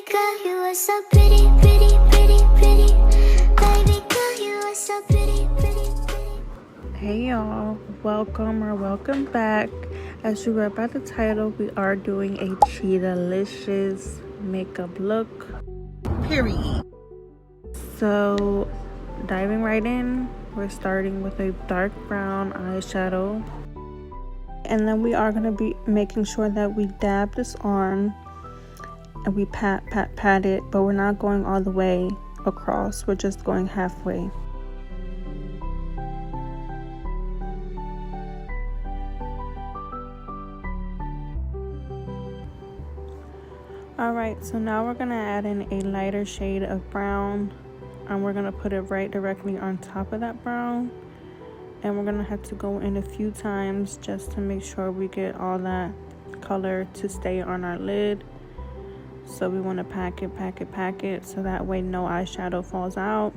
Baby girl, you are so pretty, pretty, pretty, pretty. Baby girl, you are so pretty, pretty, pretty. Hey y'all, welcome back. As you read by the title, we are doing a Cheetah-licious makeup look. Period. So, diving right in, we're starting with a dark brown eyeshadow. And then we are going to be making sure that we dab this on and we pat it, but we're not going all the way across. We're just going halfway. Alright, so now we're going to add in a lighter shade of brown, and we're going to put it right directly on top of that brown. And we're going to have to go in a few times just to make sure we get all that color to stay on our lid. So we want to pack it so that way no eyeshadow falls out.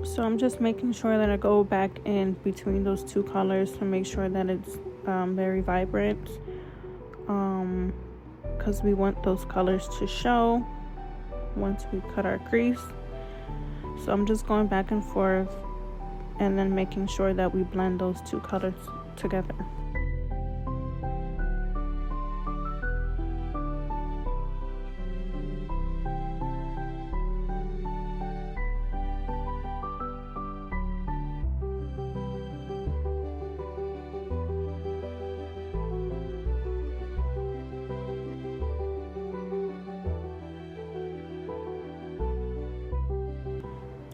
So I'm just making sure that I go back in between those two colors to make sure that it's very vibrant, because we want those colors to show once we cut our crease. So I'm just going back and forth and then making sure that we blend those two colors together.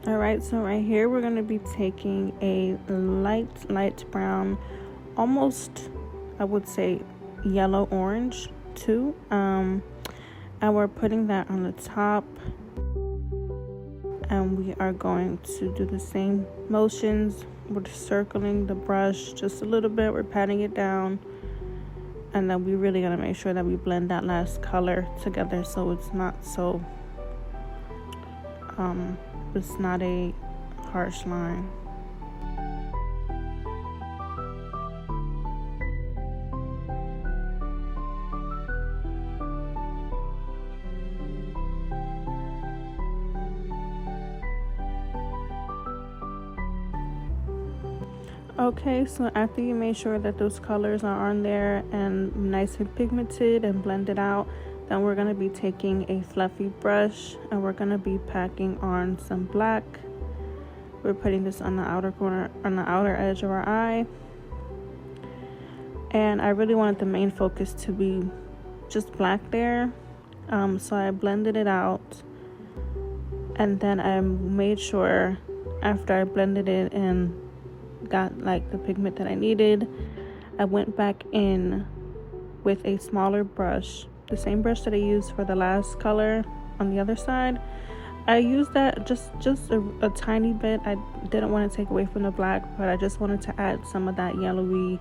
Alright, so right here we're going to be taking a light brown, almost I would say yellow orange too, and we're putting that on the top, and we are going to do the same motions. We're circling the brush just a little bit, we're patting it down, and then we really gotta make sure that we blend that last color together so it's not so it's not a harsh line. Okay, so after you make sure that those colors are on there and nice and pigmented and blended out, then we're going to be taking a fluffy brush and we're going to be packing on some black. We're putting this on the outer corner, on the outer edge of our eye. And I really wanted the main focus to be just black there. So I blended it out. And then I made sure after I blended it and got like the pigment that I needed, I went back in with a smaller brush, the same brush that I used for the last color on the other side. I used that just a tiny bit. I didn't want to take away from the black, but I just wanted to add some of that yellowy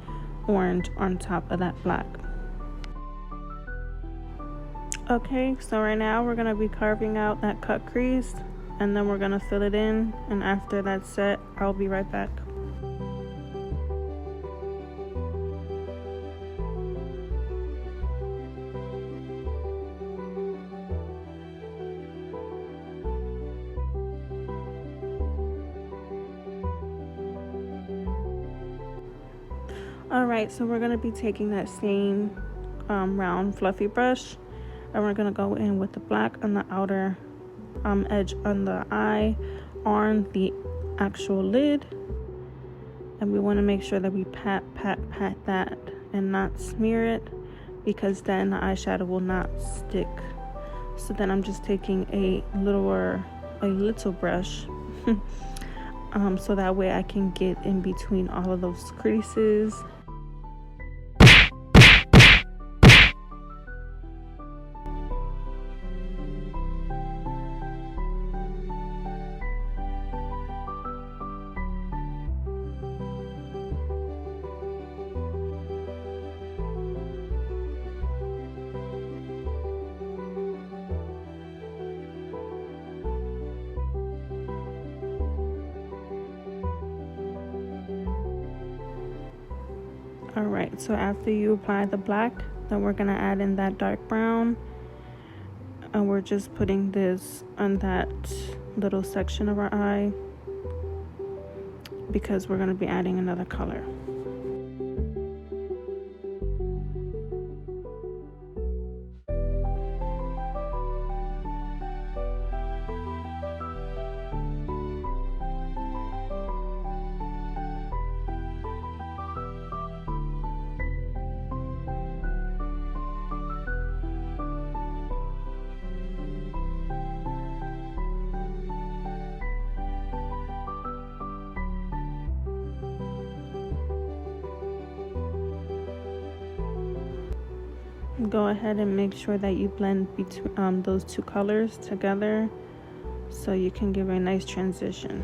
orange on top of that black. Okay, so right now we're going to be carving out that cut crease, and then we're going to fill it in, and after that's set, I'll be right back. Alright, so we're going to be taking that same round fluffy brush, and we're going to go in with the black on the outer edge on the eye on the actual lid, and we want to make sure that we pat that and not smear it, because then the eyeshadow will not stick. So then I'm just taking a little brush so that way I can get in between all of those creases. All right, so after you apply the black, then we're gonna add in that dark brown, and we're just putting this on that little section of our eye because we're gonna be adding another color. Go ahead and make sure that you blend between those two colors together so you can give a nice transition.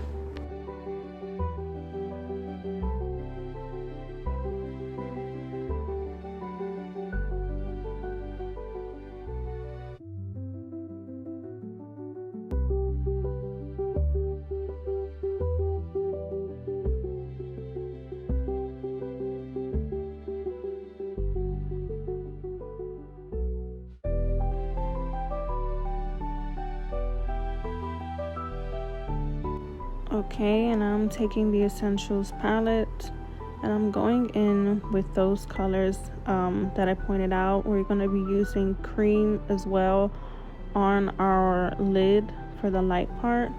Okay, and I'm taking the Essentials palette and I'm going in with those colors that I pointed out. We're going to be using cream as well on our lid for the light part.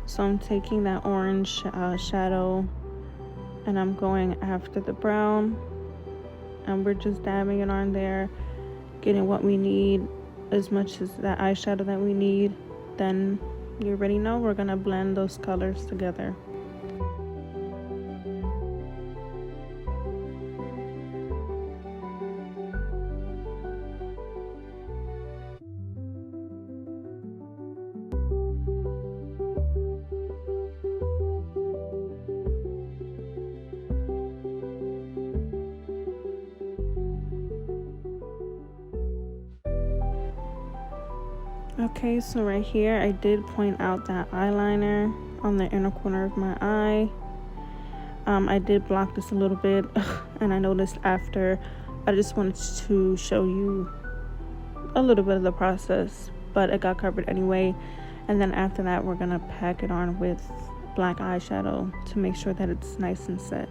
So I'm taking that orange shadow and I'm going after the brown, and we're just dabbing it on there, getting what we need, as much as that eyeshadow that we need. Then you already know we're gonna blend those colors together. Okay, so right here I did point out that eyeliner on the inner corner of my eye. I did block this a little bit and I noticed after, I just wanted to show you a little bit of the process, but it got covered anyway. And then after that we're gonna pack it on with black eyeshadow to make sure that it's nice and set.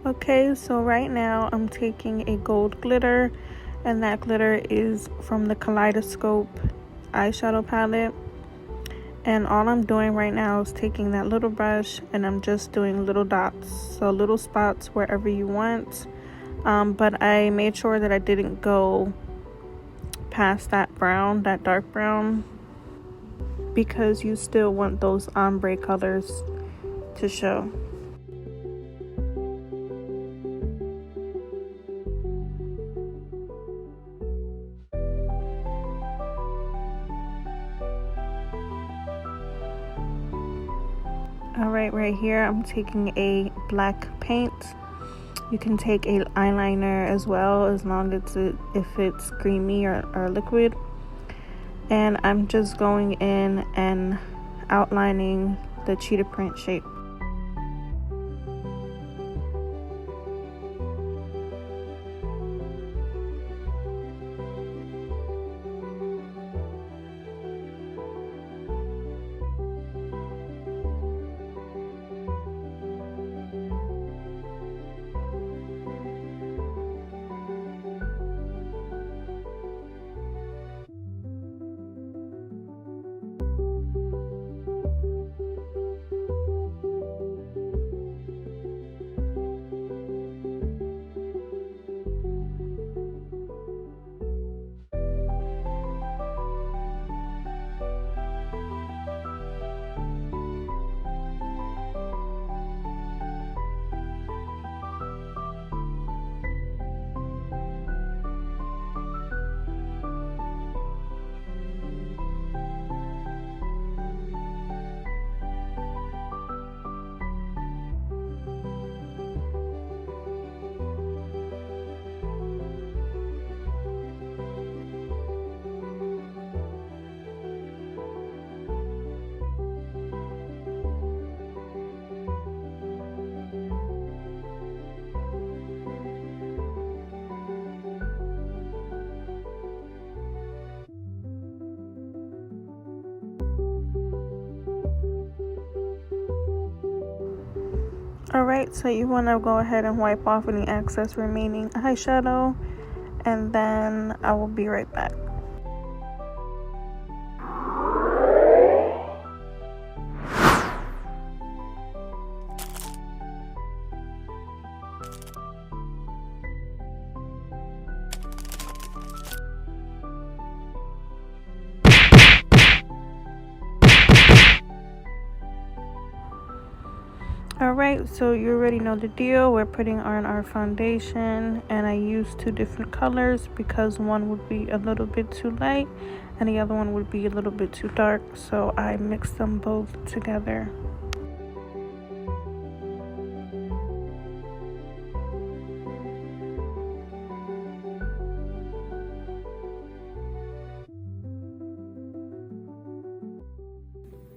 Okay, so right now I'm taking a gold glitter, and that glitter is from the Kaleidoscope eyeshadow palette. And all I'm doing right now is taking that little brush and I'm just doing little dots, so little spots wherever you want. But I made sure that I didn't go past that brown, that dark brown, because you still want those ombre colors to show. Alright, right here I'm taking a black paint. You can take a eyeliner as well, as long as if it's creamy or liquid. And I'm just going in and outlining the cheetah print shape. Alright, so you want to go ahead and wipe off any excess remaining eyeshadow, and then I will be right back. Alright, so you already know the deal. We're putting on our foundation, and I used 2 different colors because one would be a little bit too light and the other one would be a little bit too dark, so I mixed them both together.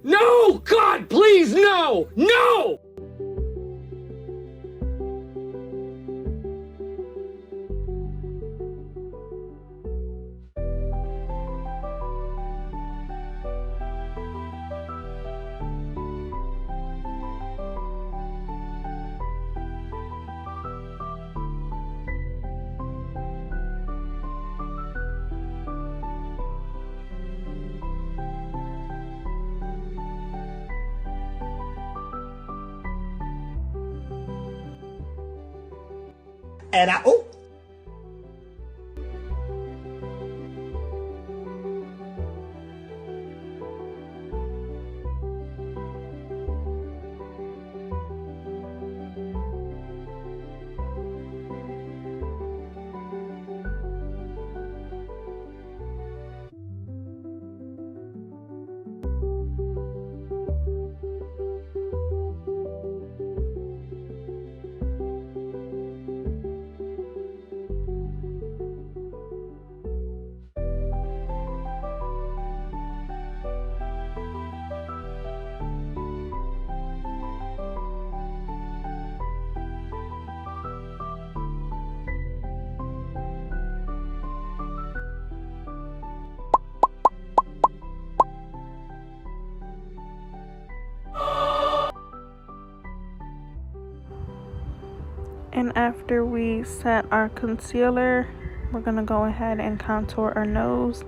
No! God, please, no! No! And I, oh, And after we set our concealer, we're gonna go ahead and contour our nose.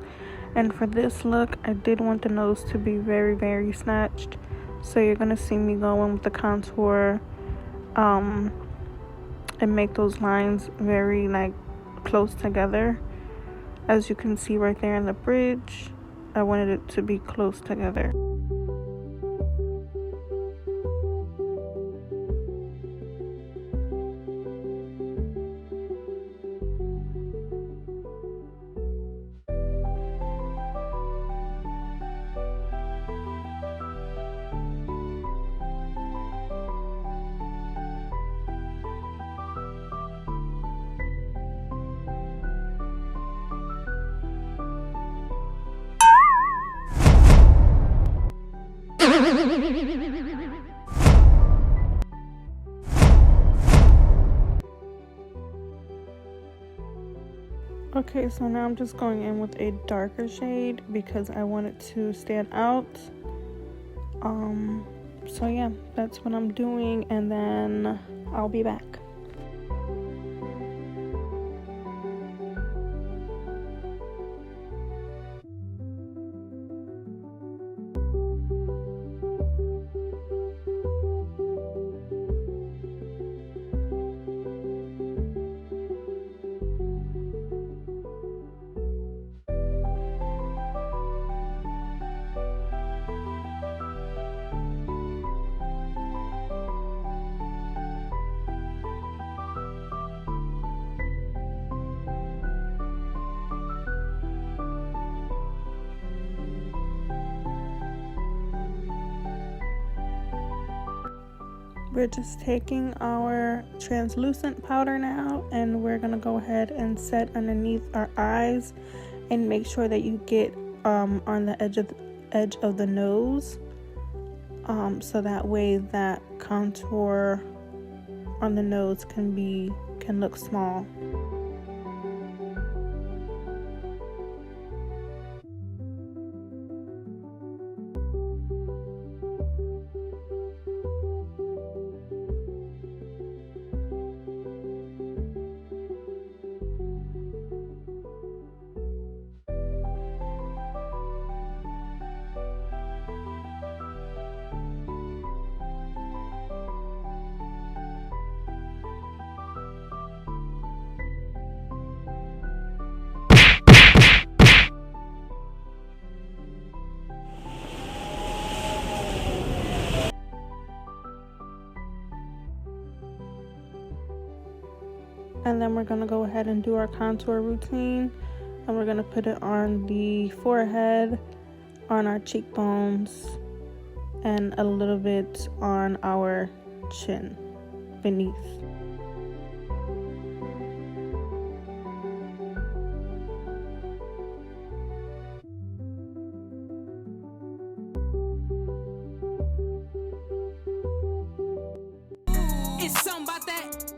And for this look, I did want the nose to be very, very snatched, so you're gonna see me go in with the contour and make those lines very like close together. As you can see right there in the bridge, I wanted it to be close together. Okay, so now I'm just going in with a darker shade because I want it to stand out. So yeah, that's what I'm doing, and then I'll be back. We're just taking our translucent powder now, and we're gonna go ahead and set underneath our eyes and make sure that you get on the edge of the nose, so that way that contour on the nose can look small. And then we're going to go ahead and do our contour routine. And we're going to put it on the forehead, on our cheekbones, and a little bit on our chin beneath. It's something about that.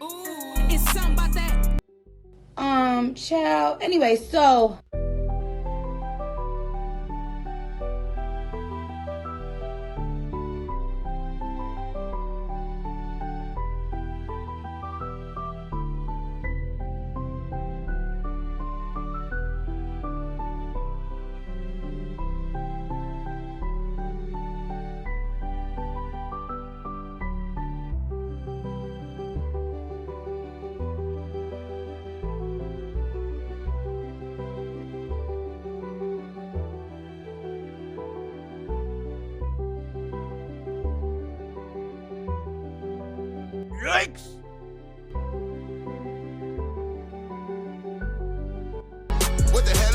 Ooh, it's something about that. Child. Anyway, so Yikes! What the hell?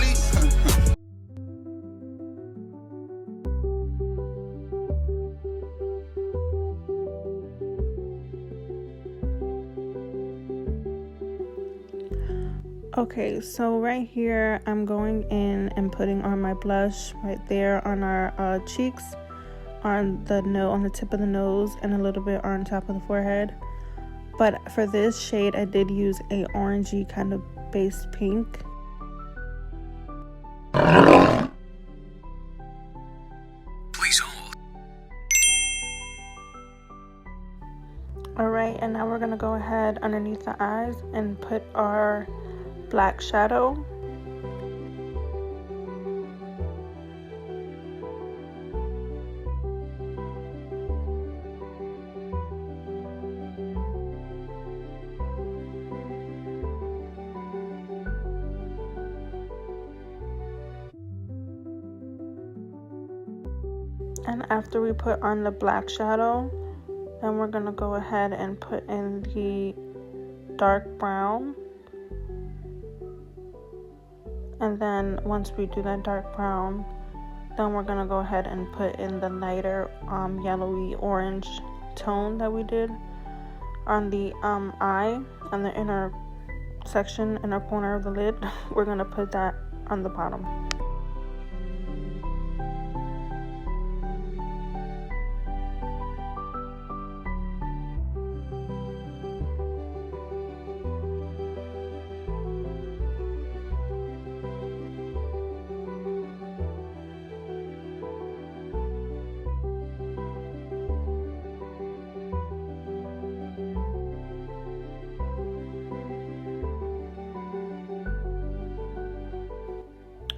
Okay, so right here I'm going in and putting on my blush right there on our cheeks, on the tip of the nose, and a little bit on top of the forehead. But for this shade I did use a orangey kind of base pink. Please hold. Alright, and now we're gonna go ahead underneath the eyes and put our black shadow. And after we put on the black shadow, then we're gonna go ahead and put in the dark brown. And then once we do that dark brown, then we're gonna go ahead and put in the lighter yellowy orange tone that we did on the eye, on the inner section, inner corner of the lid. We're gonna put that on the bottom.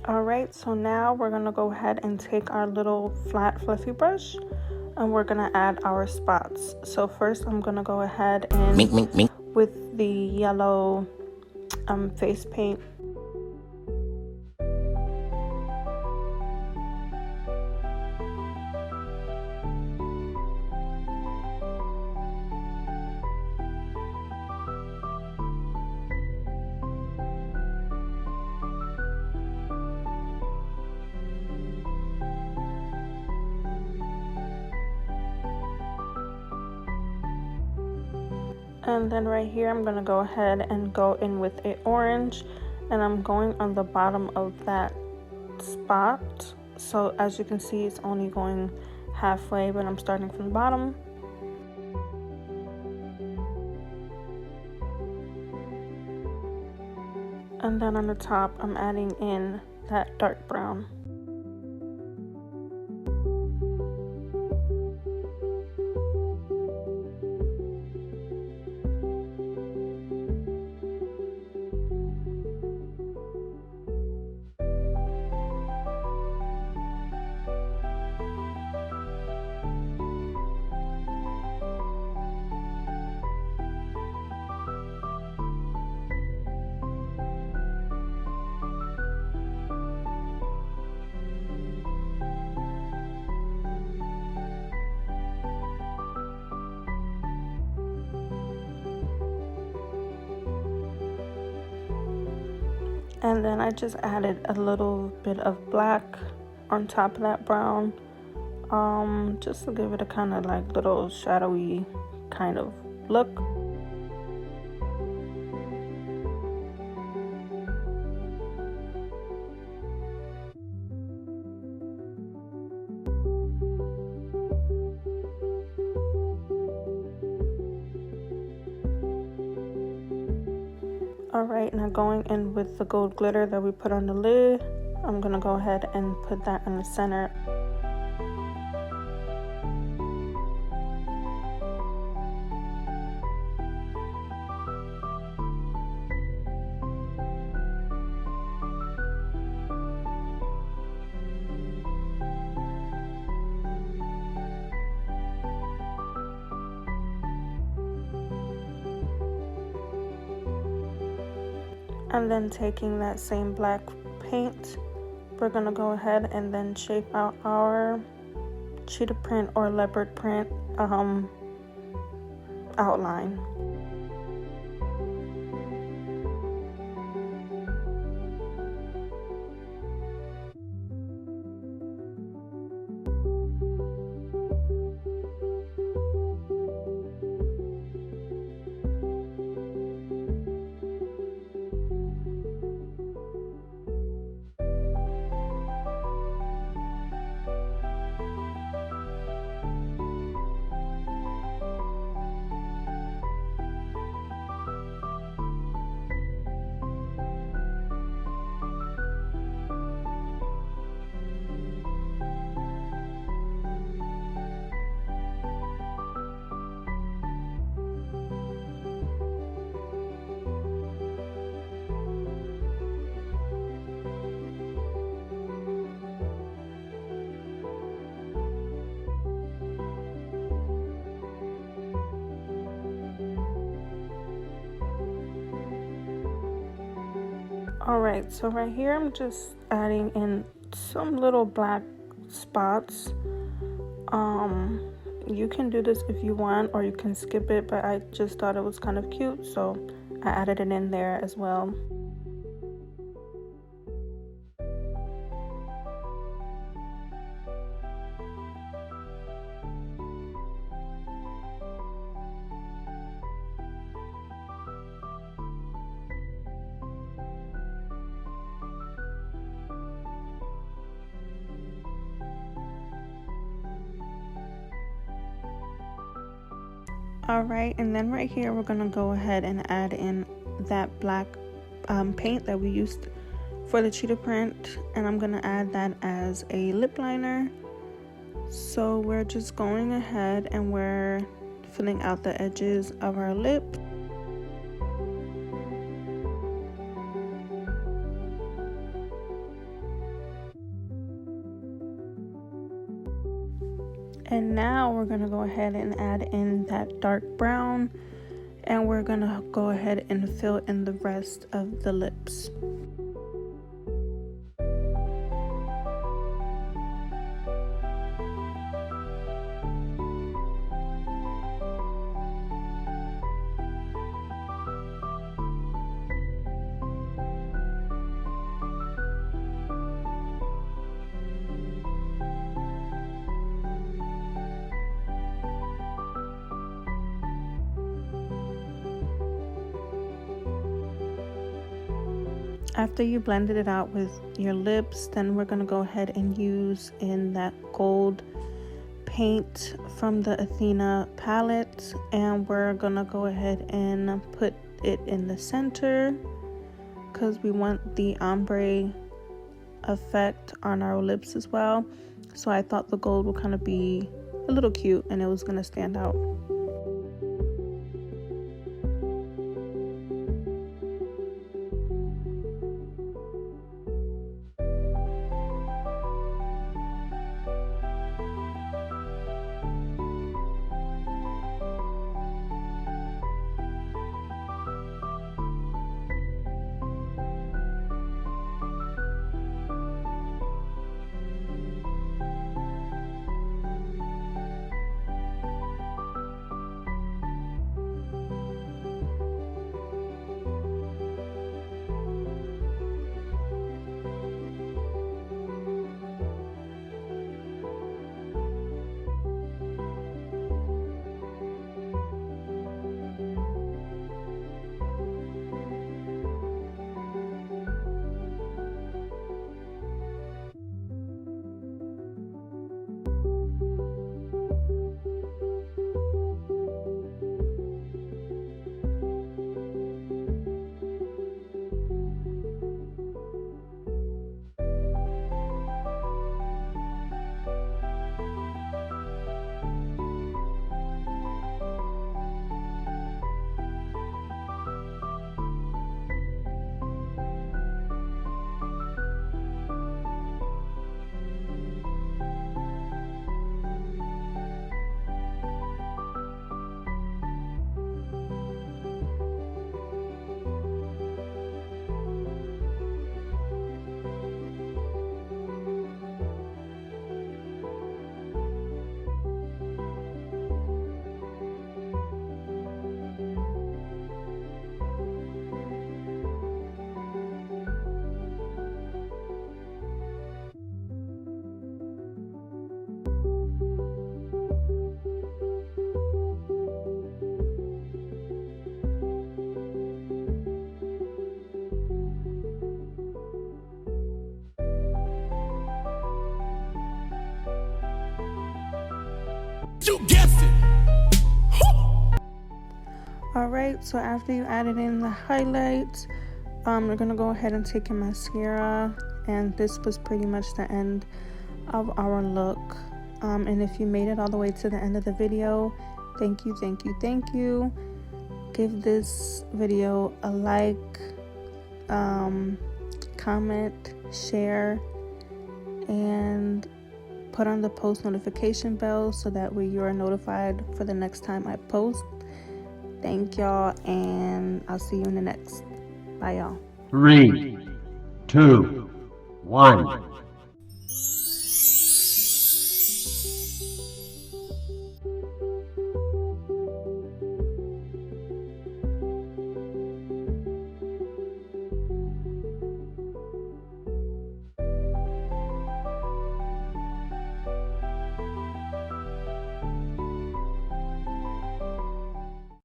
Alright, so now we're going to go ahead and take our little flat fluffy brush and we're going to add our spots. So first I'm going to go ahead and with the yellow face paint. And then right here I'm going to go ahead and go in with a orange, and I'm going on the bottom of that spot. So as you can see, it's only going halfway, but I'm starting from the bottom. And then on the top I'm adding in that dark brown. And then I just added a little bit of black on top of that brown, just to give it a kind of like little shadowy kind of look. Alright, now going in with the gold glitter that we put on the lid, I'm gonna go ahead and put that in the center. And then taking that same black paint, we're gonna go ahead and then shape out our cheetah print or leopard print outline. Alright, so right here I'm just adding in some little black spots. You can do this if you want, or you can skip it, but I just thought it was kind of cute, so I added it in there as well. Alright, and then right here we're gonna go ahead and add in that black paint that we used for the cheetah print, and I'm gonna add that as a lip liner. So we're just going ahead and we're filling out the edges of our lip. And now we're gonna go ahead and add in that dark brown, and we're gonna go ahead and fill in the rest of the lips. Thank you. After you blended it out with your lips, then we're going to go ahead and use in that gold paint from the Athena palette, and we're going to go ahead and put it in the center because we want the ombre effect on our lips as well. So I thought the gold would kind of be a little cute and it was going to stand out. You guessed it. Alright, so after you added in the highlights, we're gonna go ahead and take your mascara, and this was pretty much the end of our look. And if you made it all the way to the end of the video, thank you. Give this video a like, comment, share, and put on the post notification bell so that way you are notified for the next time I post. Thank y'all, and I'll see you in the next. Bye, y'all. 3, 2, 1.